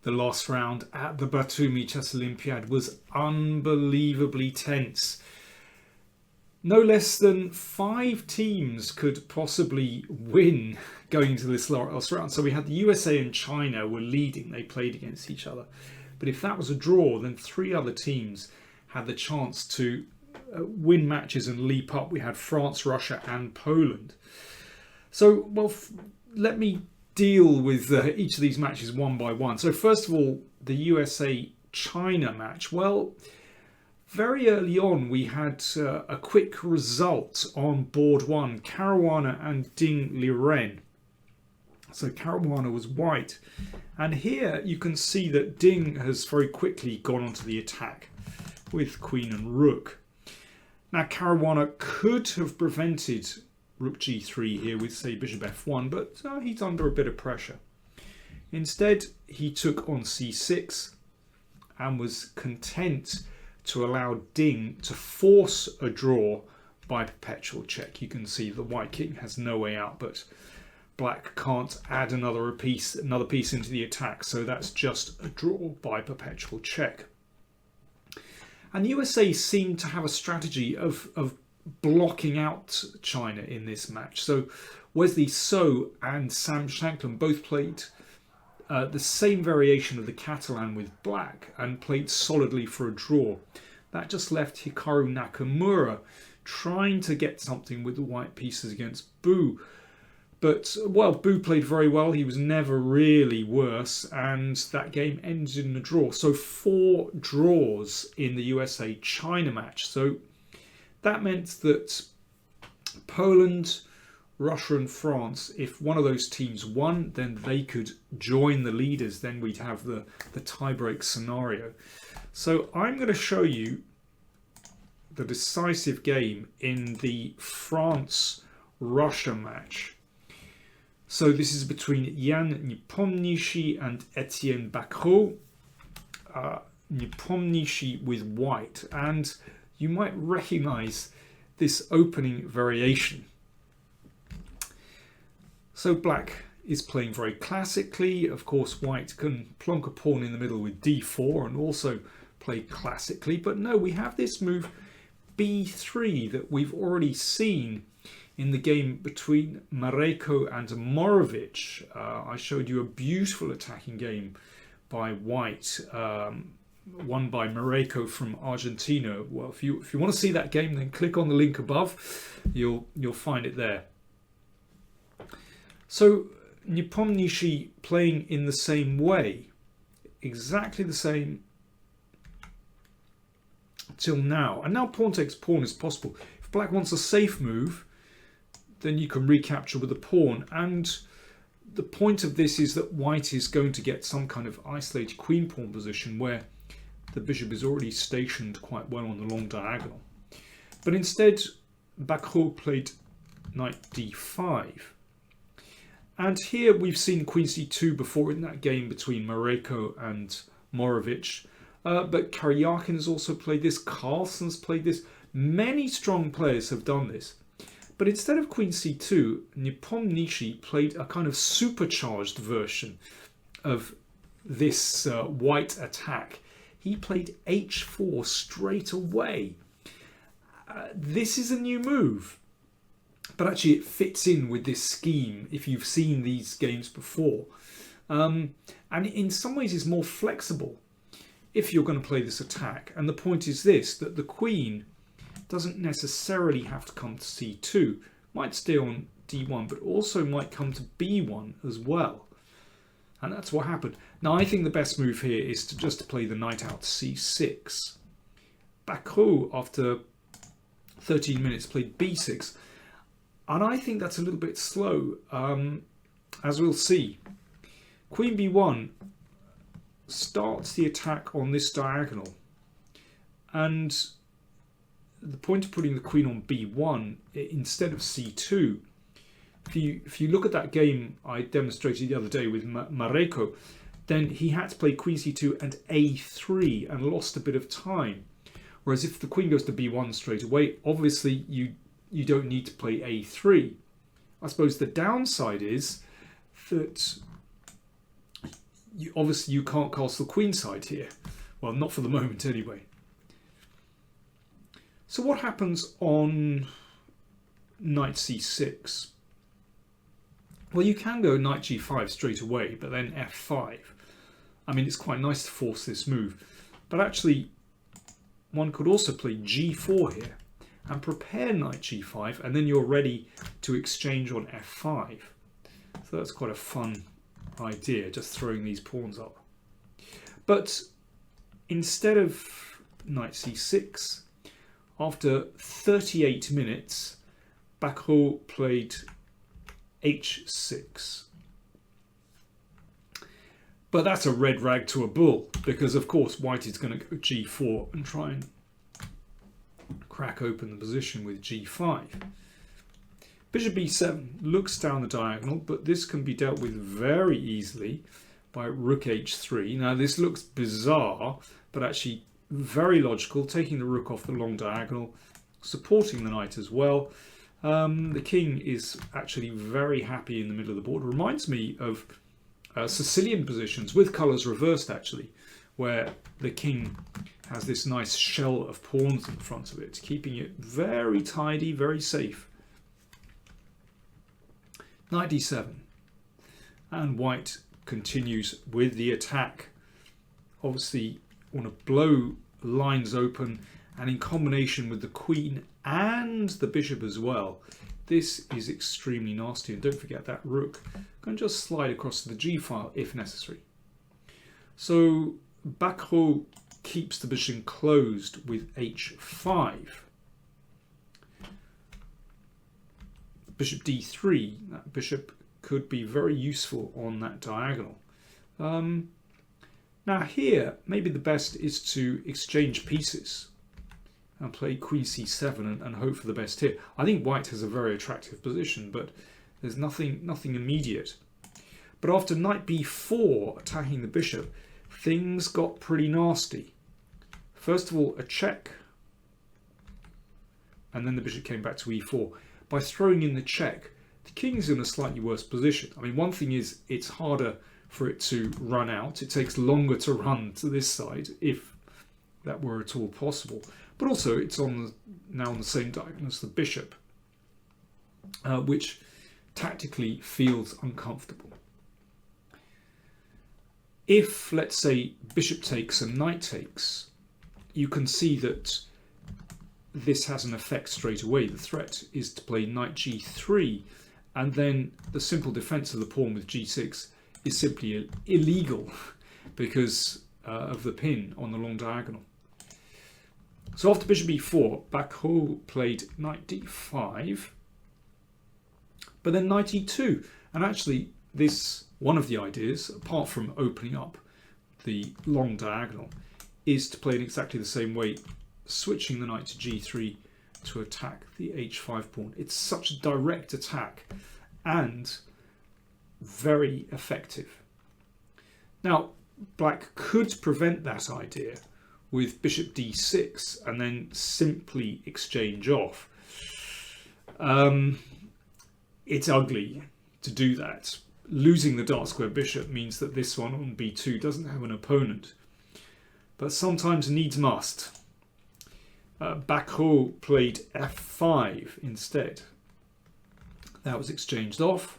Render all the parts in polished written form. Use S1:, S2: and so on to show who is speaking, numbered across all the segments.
S1: The last round at the Batumi Chess Olympiad was unbelievably tense. No less than 5 teams could possibly win going into this last round. So we had the USA and China were leading. They played against each other. But if that was a draw, then 3 other teams had the chance to win matches and leap up. We had France, Russia and Poland. So, well, let me deal with each of these matches one by one. So first of all, the USA-China match. Well, very early on we had a quick result on board 1, Caruana and Ding Liren. So Caruana was white. And here you can see that Ding has very quickly gone onto the attack with Queen and Rook. Now Caruana could have prevented Rook G3 here with, say, Bishop F1, but he's under a bit of pressure. Instead, he took on C6 and was content to allow Ding to force a draw by perpetual check. You can see the white king has no way out, but black can't add another piece into the attack, so that's just a draw by perpetual check. And the USA seemed to have a strategy of blocking out China in this match. So Wesley So and Sam Shankland both played the same variation of the Catalan with black and played solidly for a draw. That just left Hikaru Nakamura trying to get something with the white pieces against Bu. But, well, Bu played very well. He was never really worse, and that game ended in a draw. So 4 draws in the USA-China match. So that meant that Poland, Russia and France, if one of those teams won, then they could join the leaders. Then we'd have the tie-break scenario. So I'm going to show you the decisive game in the France-Russia match. So this is between Jan Nepomniachtchi and Etienne Bacrot. Nepomniachtchi with white, and you might recognize this opening variation. So black is playing very classically. Of course, white can plonk a pawn in the middle with d4 and also play classically. But no, we have this move b3 that we've already seen in the game between Mareko and Morovic. I showed you a beautiful attacking game by white, won by Mareko from Argentina. Well, if you want to see that game, then click on the link above. You'll find it there. So Nepomniachtchi playing in the same way, exactly the same till now. And now pawn takes pawn is possible. If black wants a safe move, then you can recapture with a pawn. And the point of this is that white is going to get some kind of isolated queen pawn position where the bishop is already stationed quite well on the long diagonal. But instead, Bacrot played knight d5. And here we've seen queen c2 before in that game between Mareko and Morovic. But Karyakin has also played this. Carlsen's played this. Many strong players have done this. But instead of queen c2, Nepomniachtchi played a kind of supercharged version of this white attack. He played h4 straight away. This is a new move. But actually it fits in with this scheme if you've seen these games before. And in some ways is more flexible if you're going to play this attack. And the point is this, that the queen doesn't necessarily have to come to c2. Might stay on d1, but also might come to b1 as well. And that's what happened. Now I think the best move here is to just play the knight out to c6. Bacrot, after 13 minutes, played b6. And I think that's a little bit slow, as we'll see. Queen b1 starts the attack on this diagonal. And the point of putting the queen on b1 instead of c2, if you look at that game I demonstrated the other day with Mareko, then he had to play queen c2 and a3 and lost a bit of time. Whereas if the queen goes to b1 straight away, obviously you don't need to play a3. I suppose the downside is that obviously you can't castle queenside here. Well, not for the moment anyway. So what happens on knight c6? Well, you can go knight g5 straight away, but then f5. I mean, it's quite nice to force this move. But actually, one could also play g4 here and prepare knight g5, and then you're ready to exchange on f5. So that's quite a fun idea, just throwing these pawns up. But instead of knight c6, after 38 minutes, Bacrot played h6. But that's a red rag to a bull, because of course white is going to go g4 and try and crack open the position with g5. Bishop e7 looks down the diagonal, but this can be dealt with very easily by rook h3. Now this looks bizarre, but actually very logical, taking the rook off the long diagonal, supporting the knight as well. The king is actually very happy in the middle of the board. It reminds me of Sicilian positions with colours reversed actually, where the king has this nice shell of pawns in front of it, keeping it very tidy, very safe. Knight d7, and white continues with the attack. Obviously want to blow lines open, and in combination with the queen and the bishop as well, this is extremely nasty. And don't forget that rook can just slide across to the g file if necessary. So Bacrot keeps the position closed with h5. Bishop d3, that bishop could be very useful on that diagonal. Now here, maybe the best is to exchange pieces and play queen c7 and hope for the best here. I think white has a very attractive position, but there's nothing immediate. But after knight b4 attacking the bishop, things got pretty nasty. First of all, a check, and then the bishop came back to e4. By throwing in the check, the king's in a slightly worse position. I mean, one thing is it's harder for it to run out. It takes longer to run to this side, if that were at all possible. But also it's now on the same diagonal as the bishop, which tactically feels uncomfortable. If, let's say, bishop takes and knight takes, you can see that this has an effect straight away. The threat is to play knight g3, and then the simple defense of the pawn with g6 is simply illegal because of the pin on the long diagonal. So after bishop e4, Bacrot played knight d5, but then knight e2. And actually, this one of the ideas, apart from opening up the long diagonal, is to play in exactly the same way, switching the knight to g3 to attack the h5 pawn. It's such a direct attack and very effective. Now, black could prevent that idea with bishop d6 and then simply exchange off. It's ugly to do that. Losing the dark square bishop means that this one on b2 doesn't have an opponent. But sometimes needs must. Bacrot played f5 instead. That was exchanged off.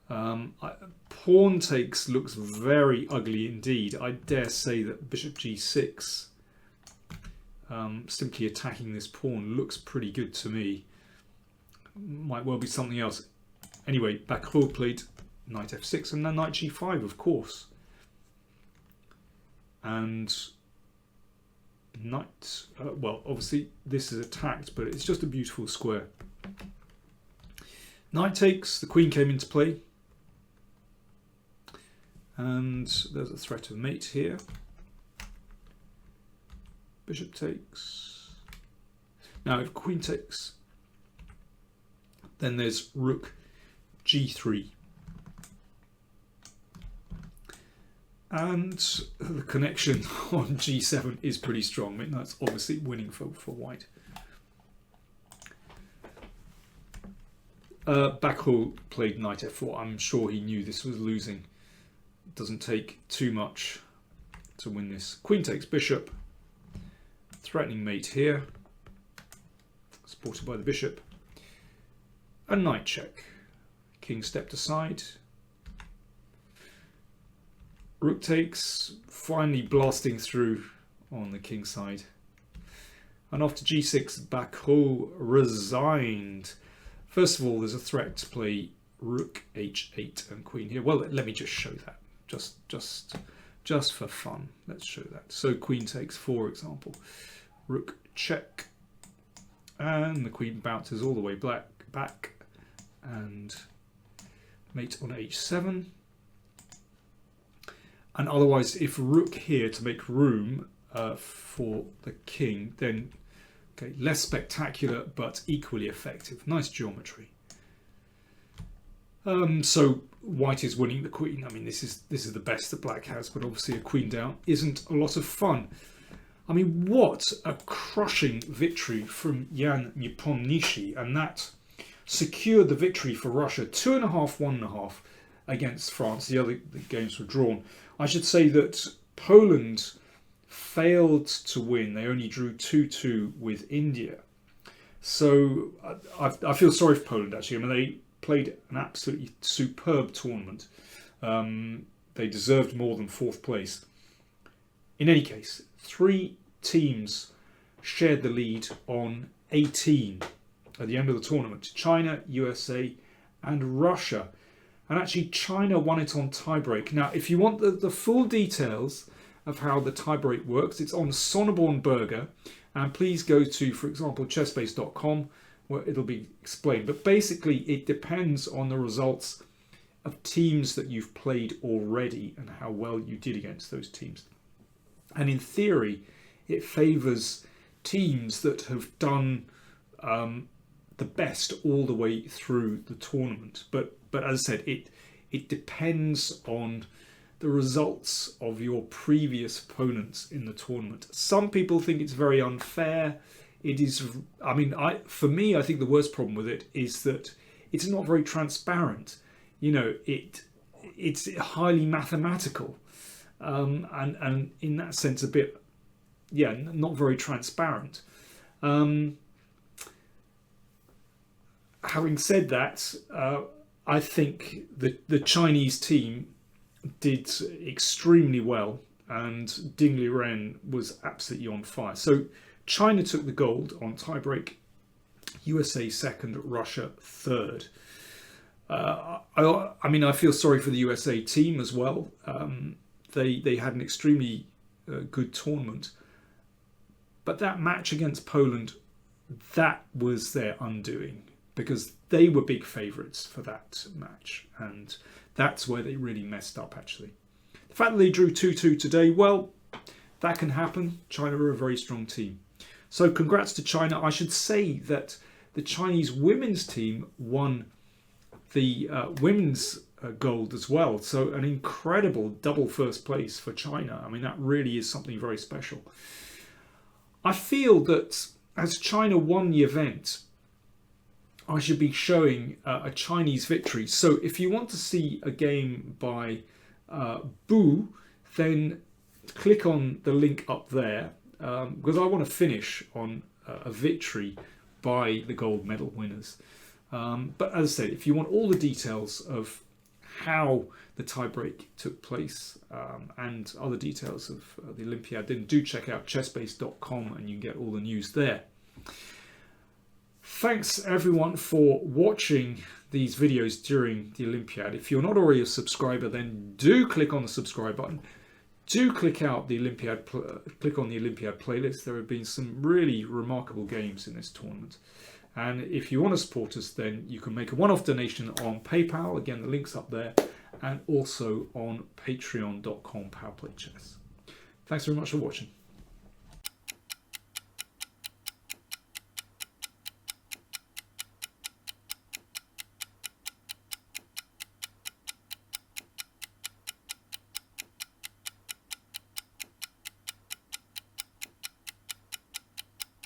S1: Pawn takes looks very ugly indeed. I dare say that bishop g6, simply attacking this pawn, looks pretty good to me. Might well be something else. Anyway, Bacrot played knight f6 and then knight g5, of course. And knight, well, obviously this is attacked, but it's just a beautiful square. Knight takes, the queen came into play. And there's a threat of mate here. Bishop takes. Now if queen takes, then there's rook g3. And the connection on g7 is pretty strong. I mean, that's obviously winning for white. Bacrot played knight f4. I'm sure he knew this was losing. doesn't take too much to win this. Queen takes bishop, threatening mate here, supported by the bishop. A knight check. King stepped aside. Rook takes, finally blasting through on the king side. And after g6, Bacrot resigned. First of all, there's a threat to play rook h8 and queen here. Well, let me just show that, just for fun. Let's show that. So queen takes, for example, rook check, and the queen bounces all the way back, and mate on h7. And otherwise, if rook here to make room for the king, then okay, less spectacular but equally effective. Nice geometry. So white is winning the queen. I mean, this is the best that black has, but obviously a queen down isn't a lot of fun. I mean, what a crushing victory from Jan Nepomniachtchi, and that secured the victory for Russia. 2.5, 1.5 against France. The other games were drawn. I should say that Poland failed to win. They only drew 2-2 with India. So I feel sorry for Poland, actually. I mean, they played an absolutely superb tournament. They deserved more than 4th place. In any case, 3 teams shared the lead on 18 at the end of the tournament. China, USA and Russia. And actually China won it on tiebreak. Now, if you want the full details of how the tiebreak works, it's on Sonneborn Burger. And please go to, for example, chessbase.com, where it'll be explained. But basically, it depends on the results of teams that you've played already and how well you did against those teams. And in theory, it favours teams that have done the best all the way through the tournament. But as I said, it depends on the results of your previous opponents in the tournament. Some people think it's very unfair. It is. I mean, for me, I think the worst problem with it is that it's not very transparent. You know, it's highly mathematical, and in that sense, a bit, yeah, not very transparent. Having said that, I think the Chinese team did extremely well, and Ding Liren was absolutely on fire. So China took the gold on tiebreak, USA second, Russia third. I mean, I feel sorry for the USA team as well. They had an extremely good tournament, but that match against Poland, that was their undoing, because they were big favourites for that match, and that's where they really messed up, actually. The fact that they drew 2-2 today, well, that can happen. China are a very strong team. So congrats to China. I should say that the Chinese women's team won the women's gold as well. So an incredible double first place for China. I mean, that really is something very special. I feel that as China won the event, I should be showing a Chinese victory. So if you want to see a game by Bu, then click on the link up there, because I want to finish on a victory by the gold medal winners. But as I said, if you want all the details of how the tiebreak took place and other details of the Olympiad, then do check out chessbase.com and you can get all the news there. Thanks everyone for watching these videos during the Olympiad. If you're not already a subscriber, then do click on the subscribe button. Do click out the Olympiad, click on the Olympiad playlist. There have been some really remarkable games in this tournament. And if you want to support us, then you can make a one-off donation on PayPal. Again, the link's up there. And also on patreon.com/PowerPlayChess. Thanks very much for watching.